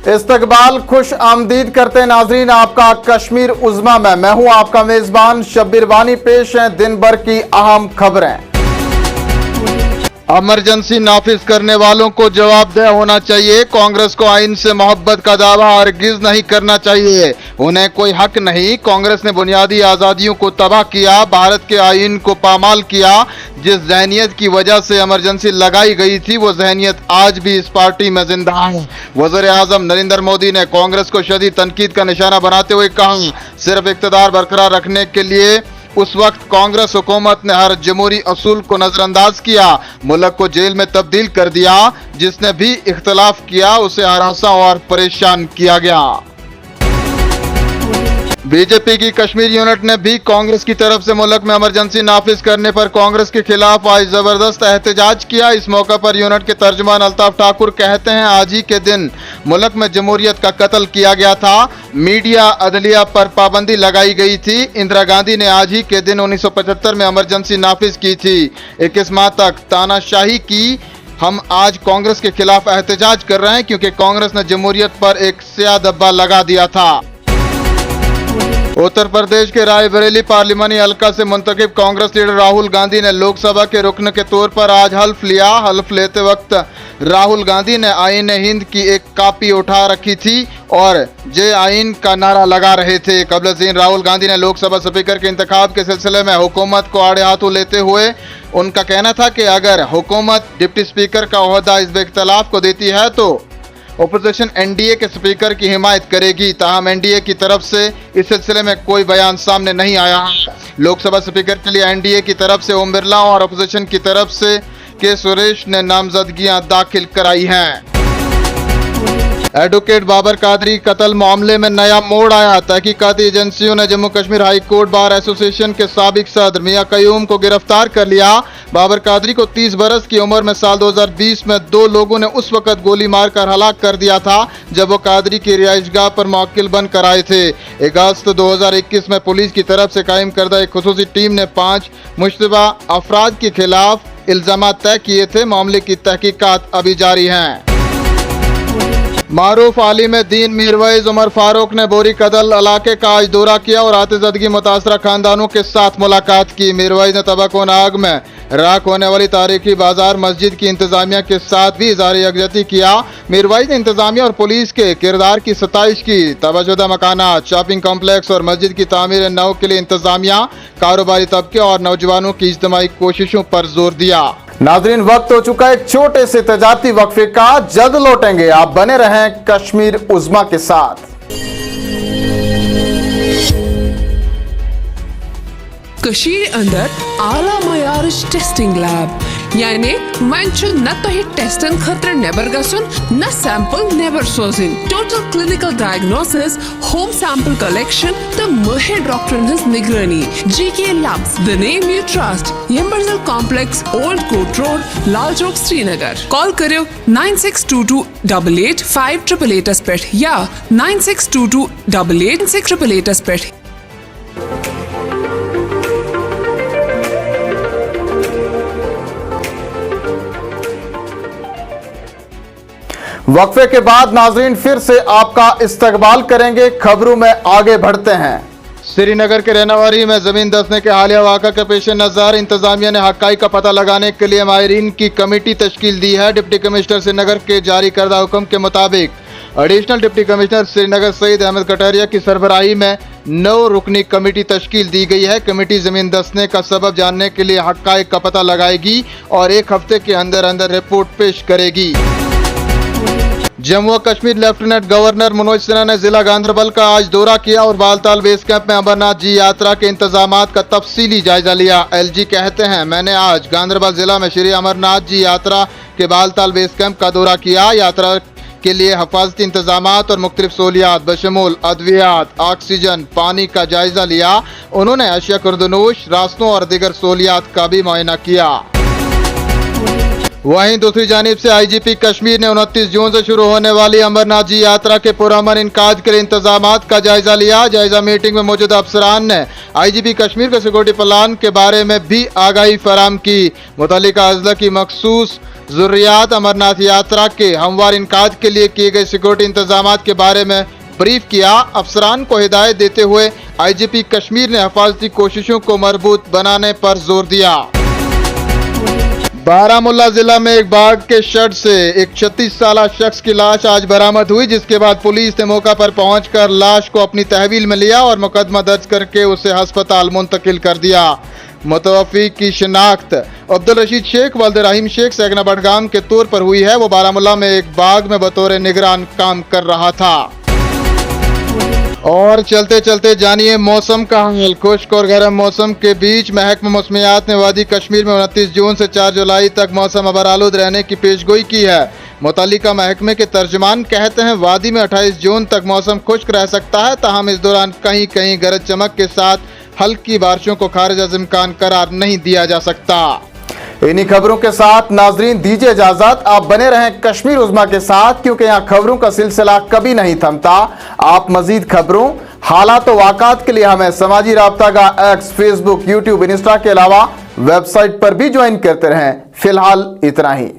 इस्तकबाल खुश आमदीद करते नाजरीन आपका कश्मीर उज़्मा में। मैं हूं आपका मेजबान शब्बीर वानी। पेश हैं दिन भर की अहम खबरें। इमरजेंसी नाफिज करने वालों को जवाबदेह होना चाहिए। कांग्रेस को आइन से मोहब्बत का दावा हरगिज नहीं करना चाहिए। उन्हें कोई हक नहीं। कांग्रेस ने बुनियादी आज़ादियों को तबाह किया, भारत के आइन को पामाल किया। जिस जहनियत की वजह से इमरजेंसी लगाई गई थी वो जहनियत आज भी इस पार्टी में जिंदा है। वज़ीर आज़म नरेंद्र मोदी ने कांग्रेस को शदीद तनकीद का निशाना बनाते हुए कहा, सिर्फ इक़्तिदार बरकरार रखने के लिए उस वक्त कांग्रेस हुकूमत ने हर जमहूरी असूल को नजरअंदाज किया, मुल्क को जेल में तब्दील कर दिया। जिसने भी इख्तलाफ किया उसे हरासा और परेशान किया गया। बीजेपी की कश्मीर यूनिट ने भी कांग्रेस की तरफ से मुल्क में इमरजेंसी नाफिज करने पर कांग्रेस के खिलाफ आज जबरदस्त एहतजाज किया। इस मौके पर यूनिट के तर्जुमान अल्ताफ ठाकुर कहते हैं, आज ही के दिन मुल्क में जमहूरियत का कत्ल किया गया था, मीडिया अदलिया पर पाबंदी लगाई गई थी। इंदिरा गांधी ने आज ही के दिन 1975 में इमरजेंसी नाफिज की थी। 21 माह तक तानाशाही की। हम आज कांग्रेस के खिलाफ एहतजाज कर रहे हैं क्योंकि कांग्रेस ने जमहूरियत पर एक स्याह धब्बा लगा दिया था। उत्तर प्रदेश के रायबरेली पार्लिमानी हल्का से मुंतखब कांग्रेस लीडर राहुल गांधी ने लोकसभा के रुकन के तौर पर आज हल्फ लिया। हल्फ लेते वक्त राहुल गांधी ने आईन हिंद की एक कॉपी उठा रखी थी और जय आइन का नारा लगा रहे थे। कबल राहुल गांधी ने लोकसभा स्पीकर के इंतखाब के सिलसिले में हुकूमत को आड़े हाथों लेते हुए उनका कहना था कि अगर हुकूमत डिप्टी स्पीकर का ओहदा इस बेख्तलाफ को देती है तो ओपोजिशन एनडीए के स्पीकर की हिमायत करेगी। ताहम एनडीए की तरफ से इस सिलसिले में कोई बयान सामने नहीं आया। लोकसभा स्पीकर के लिए एनडीए की तरफ से ओम बिरला और ओपोजिशन की तरफ से के सुरेश ने नामजदगियां दाखिल कराई हैं। एडवोकेट बाबर कादरी कत्ल मामले में नया मोड़ आया। तहकीकाती एजेंसियों ने Jammu Kashmir high court bar association के साबिक सदर मियां कयूम को गिरफ्तार कर लिया। बाबर कादरी को 30 बरस की उम्र में साल 2020 में 2 लोगों ने उस वक्त गोली मारकर हलाक कर दिया था जब वो कादरी की रिहाइशगाह पर मुवक्किल बनकर आए थे। अगस्त 2021 में पुलिस की तरफ से कायम करदा एक खुसूसी टीम ने 5 मुश्तबा अफराद के खिलाफ इल्जामात तय किए थे। मामले की तहकीकात अभी जारी हैं। मारूफ आलिम दीन मीरवैज उमर फारूक ने बोरी कदल इलाके का आज दौरा किया और आतिशदगी मुतासरा खानदानों के साथ मुलाकात की। मीरवैज ने तबको नाग में राख होने वाली तारीखी बाजार मस्जिद की इंतजामिया के साथ भी इज़हार यकजहती किया। मीरवैज ने इंतजामिया और पुलिस के किरदार की सताइश की। तबाशुदा मकानात, शॉपिंग कॉम्प्लेक्स और मस्जिद की तामीर नौ के लिए इंतजामिया, कारोबारी तबके और नौजवानों की इज्तिमाई कोशिशों पर जोर दिया। नाजरीन, वक्त हो चुका है एक छोटे से तजाती वक्फे का। जल्द लौटेंगे, आप बने रहें कश्मीर उज़्मा के साथ। कशीर अंदर आला मयारिश टेस्टिंग लैब यानी वंचु न तो ही टेस्टन खतर नेबर गसन न सैंपल नेबर सोजिन। Total clinical diagnosis, home sample collection तो महर डॉक्टरन हज निगरानी। GK labs, the name you trust, Yemberzal complex, old court road, Lal Chowk, Srinagar. Call करो 9622885888 पेट या 9622886888 पेट। वक्फे के बाद नाजरीन फिर से आपका इस्तकबाल करेंगे। खबरों में आगे बढ़ते हैं। श्रीनगर के रहनावारी में जमीन धंसने के हालिया वाक़ा के पेश नज़र इंतजामिया ने हक़ाइक़ का पता लगाने के लिए माहिरीन की कमेटी तश्कील दी है। डिप्टी कमिश्नर श्रीनगर के जारी करदा हुक्म के मुताबिक additional deputy commissioner Srinagar Saeed Ahmad Kataria की सरबराही में 9 रुकनी कमेटी तश्कील दी गई है। कमेटी जमीन धंसने का सबब जानने के लिए हक़ाइक़ का पता लगाएगी और 1 हफ्ते के अंदर अंदर रिपोर्ट पेश करेगी। जम्मू कश्मीर लेफ्टिनेंट गवर्नर मनोज सिन्हा ने जिला गांधरबल का आज दौरा किया और बालताल बेस कैंप में अमरनाथ जी यात्रा के इंतजामात का तफसीली जायजा लिया। एलजी कहते हैं, मैंने आज गांधरबल जिला में श्री अमरनाथ जी यात्रा के बालताल बेस कैंप का दौरा किया। यात्रा के लिए हिफाजती इंतजामात और मुख्तलिफ सहूलियात बशमूल अद्वियात, ऑक्सीजन, पानी का जायजा लिया। उन्होंने अशिया खुर्दनोश, रास्तों और दीगर सहूलियात का भी मुआयना किया। वहीं दूसरी जानिब से आईजीपी कश्मीर ने 29 जून से शुरू होने वाली अमरनाथ जी यात्रा के पुरअमन इनकाज के लिए इंतजामात का जायजा लिया। जायजा मीटिंग में मौजूदा अफसरान ने आईजीपी कश्मीर के सिक्योरिटी प्लान के बारे में भी आगाही फराम की। मुतल्लिका अजला की मखसूस ज़ुर्रियात अमरनाथ यात्रा के हमवार इनकाद के लिए किए गए सिक्योरिटी इंतजाम के बारे में ब्रीफ किया। अफसरान को हिदायत देते हुए IGP कश्मीर ने हिफाजती कोशिशों को मजबूत बनाने पर जोर दिया। बारामुल्ला जिला में एक बाघ के शड से एक 36 साला शख्स की लाश आज बरामद हुई, जिसके बाद पुलिस ने मौका पर पहुंचकर लाश को अपनी तहवील में लिया और मुकदमा दर्ज करके उसे अस्पताल मुंतकिल कर दिया। मुतवफ़ी की शिनाख्त अब्दुल रशीद शेख वल्द रहीम शेख सैगना बडगाम के तौर पर हुई है। वो बारामुल्ला में एक बाग में बतौर निगरान काम कर रहा था। और चलते चलते जानिए मौसम का हाल। खुश्क और गर्म मौसम के बीच महकमा मौसमियात ने वादी कश्मीर में 29 जून से 4 जुलाई तक मौसम अबरालूद रहने की पेशगोई की है। मुतल्लिका महकमे के तर्जमान कहते हैं वादी में 28 जून तक मौसम खुश्क रह सकता है, ताहम इस दौरान कहीं कहीं गरज चमक के साथ हल्की बारिशों को खारिज अज़ इम्कान करार नहीं दिया जा सकता। इन्हीं खबरों के साथ नाजरीन दीजिए इजाजत। आप बने रहें कश्मीर उज़्मा के साथ, क्योंकि यहाँ खबरों का सिलसिला कभी नहीं थमता। आप मजीद खबरों, हालात व वाक़ात के लिए हमें समाजी राब्ता का X, Facebook, YouTube, इंस्टा के अलावा वेबसाइट पर भी ज्वाइन करते रहें। फिलहाल इतना ही।